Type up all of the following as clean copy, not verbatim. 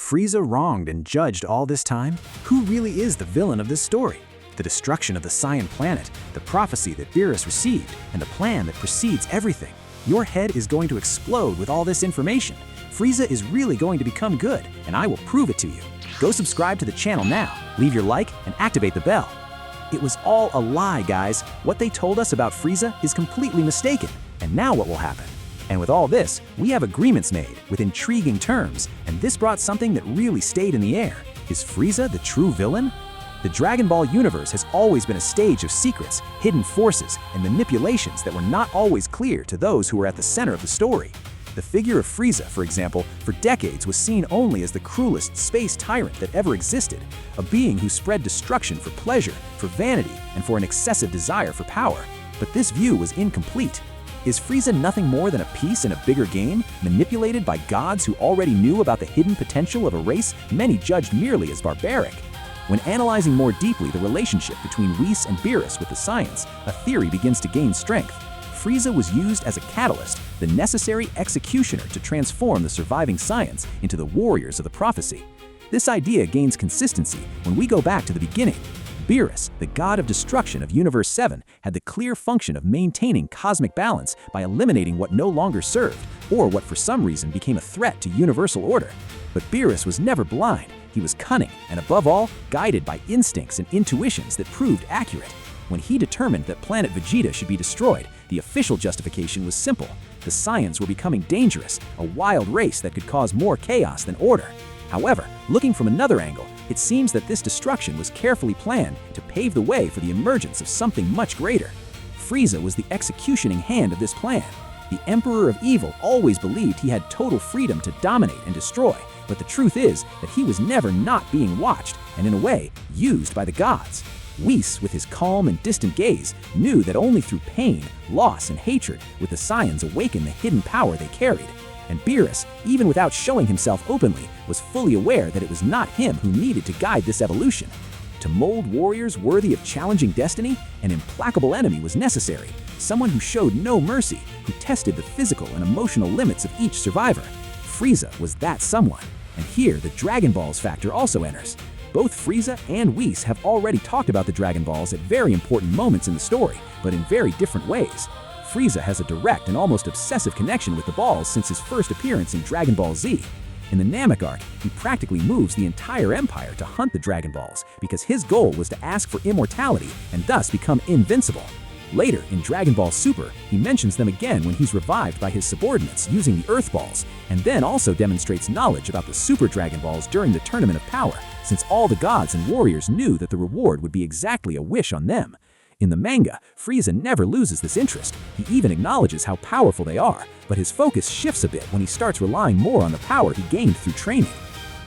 Frieza wronged and judged all this time? Who really is the villain of this story? The destruction of the Saiyan planet, the prophecy that Beerus received, and the plan that precedes everything. Your head is going to explode with all this information. Frieza is really going to become good, and I will prove it to you. Go subscribe to the channel now, leave your like, and activate the bell. It was all a lie, guys. What they told us about Frieza is completely mistaken. And now what will happen? And with all this, we have agreements made with intriguing terms, and this brought something that really stayed in the air. Is Frieza the true villain? The Dragon Ball universe has always been a stage of secrets, hidden forces, and manipulations that were not always clear to those who were at the center of the story. The figure of Frieza, for example, for decades was seen only as the cruelest space tyrant that ever existed, a being who spread destruction for pleasure, for vanity, and for an excessive desire for power. But this view was incomplete. Is Frieza nothing more than a piece in a bigger game, manipulated by gods who already knew about the hidden potential of a race many judged merely as barbaric? When analyzing more deeply the relationship between Whis and Beerus with the science, a theory begins to gain strength. Frieza was used as a catalyst, the necessary executioner to transform the surviving science into the warriors of the prophecy. This idea gains consistency when we go back to the beginning. Beerus, the god of destruction of Universe 7, had the clear function of maintaining cosmic balance by eliminating what no longer served, or what for some reason became a threat to universal order. But Beerus was never blind. He was cunning, and above all, guided by instincts and intuitions that proved accurate. When he determined that planet Vegeta should be destroyed, the official justification was simple. The Saiyans were becoming dangerous, a wild race that could cause more chaos than order. However, looking from another angle, it seems that this destruction was carefully planned to pave the way for the emergence of something much greater. Frieza was the executioning hand of this plan. The Emperor of Evil always believed he had total freedom to dominate and destroy, but the truth is that he was never not being watched and, in a way, used by the gods. Whis, with his calm and distant gaze, knew that only through pain, loss, and hatred would the Saiyans awaken the hidden power they carried. And Beerus, even without showing himself openly, was fully aware that it was not him who needed to guide this evolution. To mold warriors worthy of challenging destiny, an implacable enemy was necessary, someone who showed no mercy, who tested the physical and emotional limits of each survivor. Frieza was that someone, and here the Dragon Balls factor also enters. Both Frieza and Whis have already talked about the Dragon Balls at very important moments in the story, but in very different ways. Frieza has a direct and almost obsessive connection with the balls since his first appearance in Dragon Ball Z. In the Namek arc, he practically moves the entire empire to hunt the Dragon Balls because his goal was to ask for immortality and thus become invincible. Later, in Dragon Ball Super, he mentions them again when he's revived by his subordinates using the Earth Balls, and then also demonstrates knowledge about the Super Dragon Balls during the Tournament of Power, since all the gods and warriors knew that the reward would be exactly a wish on them. In the manga, Frieza never loses this interest. He even acknowledges how powerful they are, but his focus shifts a bit when he starts relying more on the power he gained through training.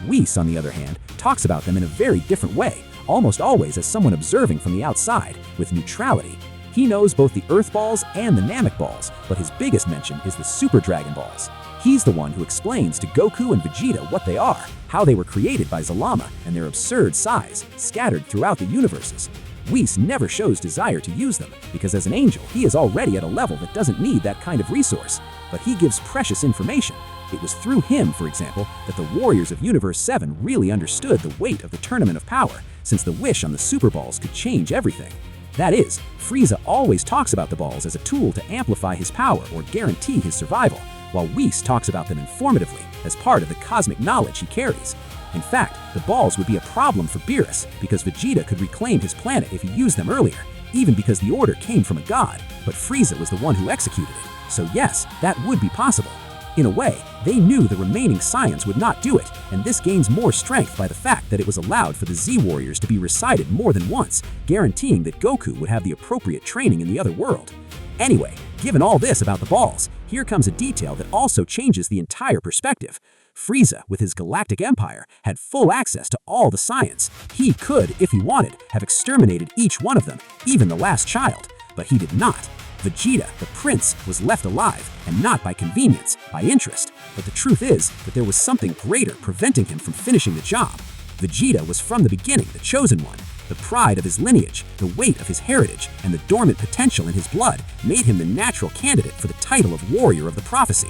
Whis, on the other hand, talks about them in a very different way, almost always as someone observing from the outside, with neutrality. He knows both the Earth Balls and the Namek Balls, but his biggest mention is the Super Dragon Balls. He's the one who explains to Goku and Vegeta what they are, how they were created by Zalama, and their absurd size, scattered throughout the universes. Whis never shows desire to use them, because as an angel, he is already at a level that doesn't need that kind of resource, but he gives precious information. It was through him, for example, that the warriors of Universe 7 really understood the weight of the Tournament of Power, since the wish on the Super Balls could change everything. That is, Frieza always talks about the balls as a tool to amplify his power or guarantee his survival, while Whis talks about them informatively as part of the cosmic knowledge he carries. In fact, the balls would be a problem for Beerus because Vegeta could reclaim his planet if he used them earlier, even because the order came from a god, but Frieza was the one who executed it. So yes, that would be possible. In a way, they knew the remaining Saiyans would not do it, and this gains more strength by the fact that it was allowed for the Z-Warriors to be recited more than once, guaranteeing that Goku would have the appropriate training in the other world. Anyway, given all this about the balls, here comes a detail that also changes the entire perspective. Frieza, with his galactic empire, had full access to all the Saiyans. He could, if he wanted, have exterminated each one of them, even the last child, but he did not. Vegeta, the prince, was left alive, and not by convenience, by interest. But the truth is that there was something greater preventing him from finishing the job. Vegeta was from the beginning the chosen one. The pride of his lineage, the weight of his heritage, and the dormant potential in his blood made him the natural candidate for the title of Warrior of the Prophecy.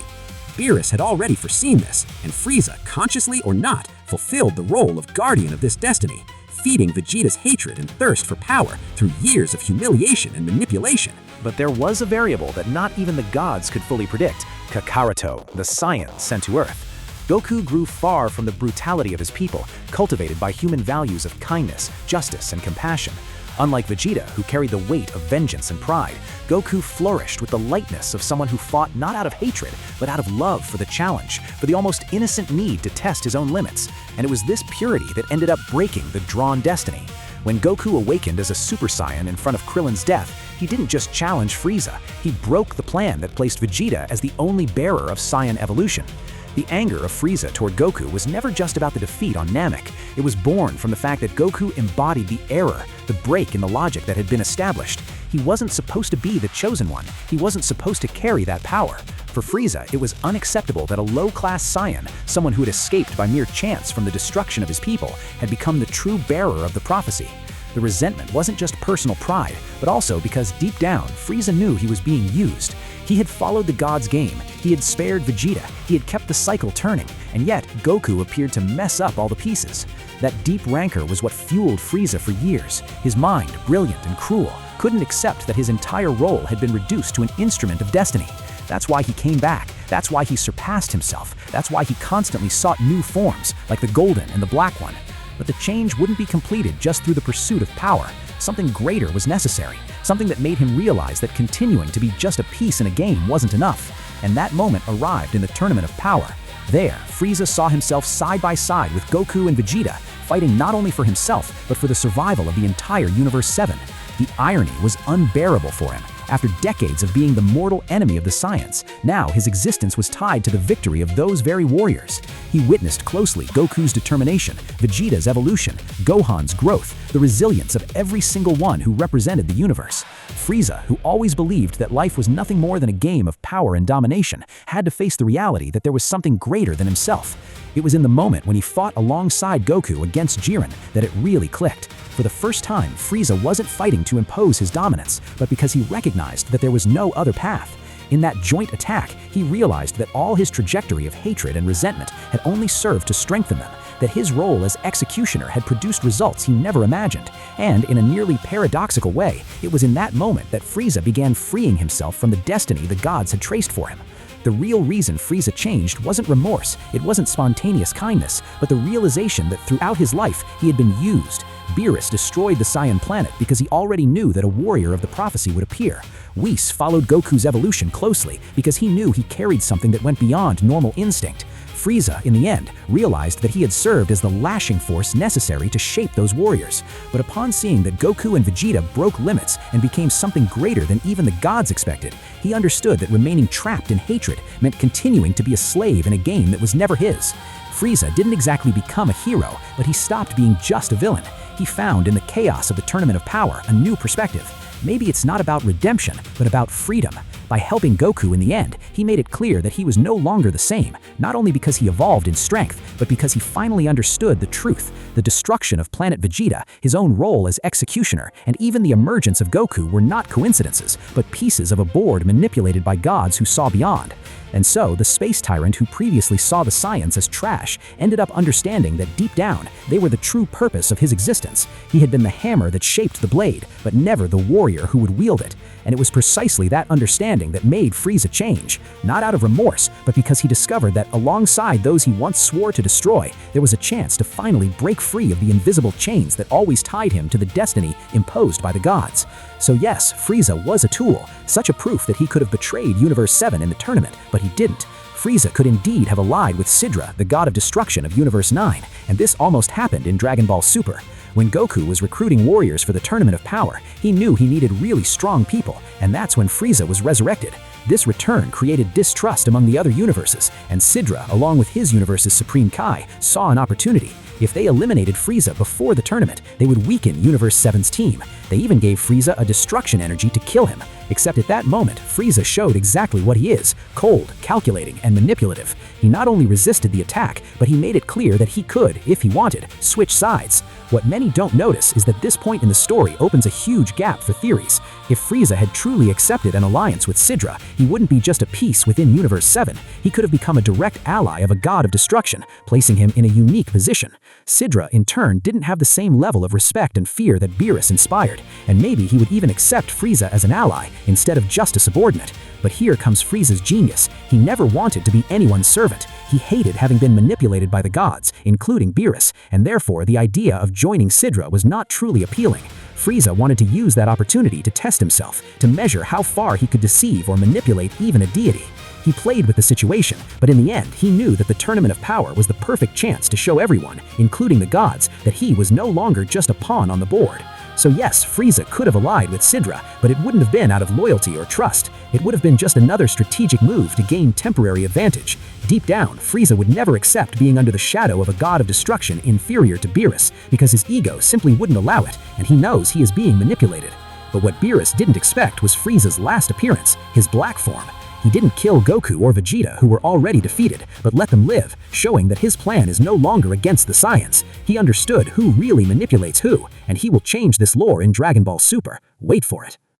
Beerus had already foreseen this, and Frieza, consciously or not, fulfilled the role of guardian of this destiny, feeding Vegeta's hatred and thirst for power through years of humiliation and manipulation. But there was a variable that not even the gods could fully predict: Kakaroto, the Saiyan sent to Earth. Goku grew far from the brutality of his people, cultivated by human values of kindness, justice, and compassion. Unlike Vegeta, who carried the weight of vengeance and pride, Goku flourished with the lightness of someone who fought not out of hatred, but out of love for the challenge, for the almost innocent need to test his own limits. And it was this purity that ended up breaking the drawn destiny. When Goku awakened as a Super Saiyan in front of Krillin's death, he didn't just challenge Frieza, he broke the plan that placed Vegeta as the only bearer of Saiyan evolution. The anger of Frieza toward Goku was never just about the defeat on Namek. It was born from the fact that Goku embodied the error, the break in the logic that had been established. He wasn't supposed to be the chosen one. He wasn't supposed to carry that power. For Frieza, it was unacceptable that a low-class Saiyan, someone who had escaped by mere chance from the destruction of his people, had become the true bearer of the prophecy. The resentment wasn't just personal pride, but also because deep down, Frieza knew he was being used. He had followed the gods' game, he had spared Vegeta, he had kept the cycle turning, and yet Goku appeared to mess up all the pieces. That deep rancor was what fueled Frieza for years. His mind, brilliant and cruel, couldn't accept that his entire role had been reduced to an instrument of destiny. That's why he came back, that's why he surpassed himself, that's why he constantly sought new forms, like the Golden and the Black One. But the change wouldn't be completed just through the pursuit of power. Something greater was necessary, something that made him realize that continuing to be just a piece in a game wasn't enough. And that moment arrived in the Tournament of Power. There, Frieza saw himself side by side with Goku and Vegeta, fighting not only for himself, but for the survival of the entire Universe 7. The irony was unbearable for him. After decades of being the mortal enemy of the Saiyans, now his existence was tied to the victory of those very warriors. He witnessed closely Goku's determination, Vegeta's evolution, Gohan's growth, the resilience of every single one who represented the universe. Frieza, who always believed that life was nothing more than a game of power and domination, had to face the reality that there was something greater than himself. It was in the moment when he fought alongside Goku against Jiren that it really clicked. For the first time, Frieza wasn't fighting to impose his dominance, but because he recognized that there was no other path. In that joint attack, he realized that all his trajectory of hatred and resentment had only served to strengthen them, that his role as executioner had produced results he never imagined. And in a nearly paradoxical way, it was in that moment that Frieza began freeing himself from the destiny the gods had traced for him. The real reason Frieza changed wasn't remorse, it wasn't spontaneous kindness, but the realization that throughout his life he had been used. Beerus destroyed the Saiyan planet because he already knew that a warrior of the prophecy would appear. Whis followed Goku's evolution closely because he knew he carried something that went beyond normal instinct. Frieza, in the end, realized that he had served as the lashing force necessary to shape those warriors. But upon seeing that Goku and Vegeta broke limits and became something greater than even the gods expected, he understood that remaining trapped in hatred meant continuing to be a slave in a game that was never his. Frieza didn't exactly become a hero, but he stopped being just a villain. He found in the chaos of the Tournament of Power a new perspective. Maybe it's not about redemption, but about freedom. By helping Goku in the end, he made it clear that he was no longer the same, not only because he evolved in strength, but because he finally understood the truth. The destruction of Planet Vegeta, his own role as executioner, and even the emergence of Goku were not coincidences, but pieces of a board manipulated by gods who saw beyond. And so, the space tyrant who previously saw the Saiyans as trash ended up understanding that deep down, they were the true purpose of his existence. He had been the hammer that shaped the blade, but never the warrior who would wield it. And it was precisely that understanding that made Frieza change, not out of remorse, but because he discovered that alongside those he once swore to destroy, there was a chance to finally break free of the invisible chains that always tied him to the destiny imposed by the gods. So yes, Frieza was a tool, such a proof that he could have betrayed Universe 7 in the tournament, but he didn't. Frieza could indeed have allied with Sidra, the god of destruction of Universe 9, and this almost happened in Dragon Ball Super. When Goku was recruiting warriors for the Tournament of Power, he knew he needed really strong people, and that's when Frieza was resurrected. This return created distrust among the other universes, and Sidra, along with his universe's Supreme Kai, saw an opportunity. If they eliminated Frieza before the tournament, they would weaken Universe 7's team. They even gave Frieza a destruction energy to kill him. Except at that moment, Frieza showed exactly what he is: cold, calculating, and manipulative. He not only resisted the attack, but he made it clear that he could, if he wanted, switch sides. What many don't notice is that this point in the story opens a huge gap for theories. If Frieza had truly accepted an alliance with Sidra, he wouldn't be just a piece within Universe 7. He could have become a direct ally of a god of destruction, placing him in a unique position. Sidra, in turn, didn't have the same level of respect and fear that Beerus inspired, and maybe he would even accept Frieza as an ally instead of just a subordinate. But here comes Frieza's genius. He never wanted to be anyone's servant. He hated having been manipulated by the gods, including Beerus, and therefore the idea of joining Sidra was not truly appealing. Frieza wanted to use that opportunity to test himself, to measure how far he could deceive or manipulate even a deity. He played with the situation, but in the end, he knew that the Tournament of Power was the perfect chance to show everyone, including the gods, that he was no longer just a pawn on the board. So yes, Frieza could have allied with Sidra, but it wouldn't have been out of loyalty or trust. It would have been just another strategic move to gain temporary advantage. Deep down, Frieza would never accept being under the shadow of a god of destruction inferior to Beerus, because his ego simply wouldn't allow it, and he knows he is being manipulated. But what Beerus didn't expect was Frieza's last appearance, his black form. He didn't kill Goku or Vegeta, who were already defeated, but let them live, showing that his plan is no longer against the science. He understood who really manipulates who, and he will change this lore in Dragon Ball Super. Wait for it.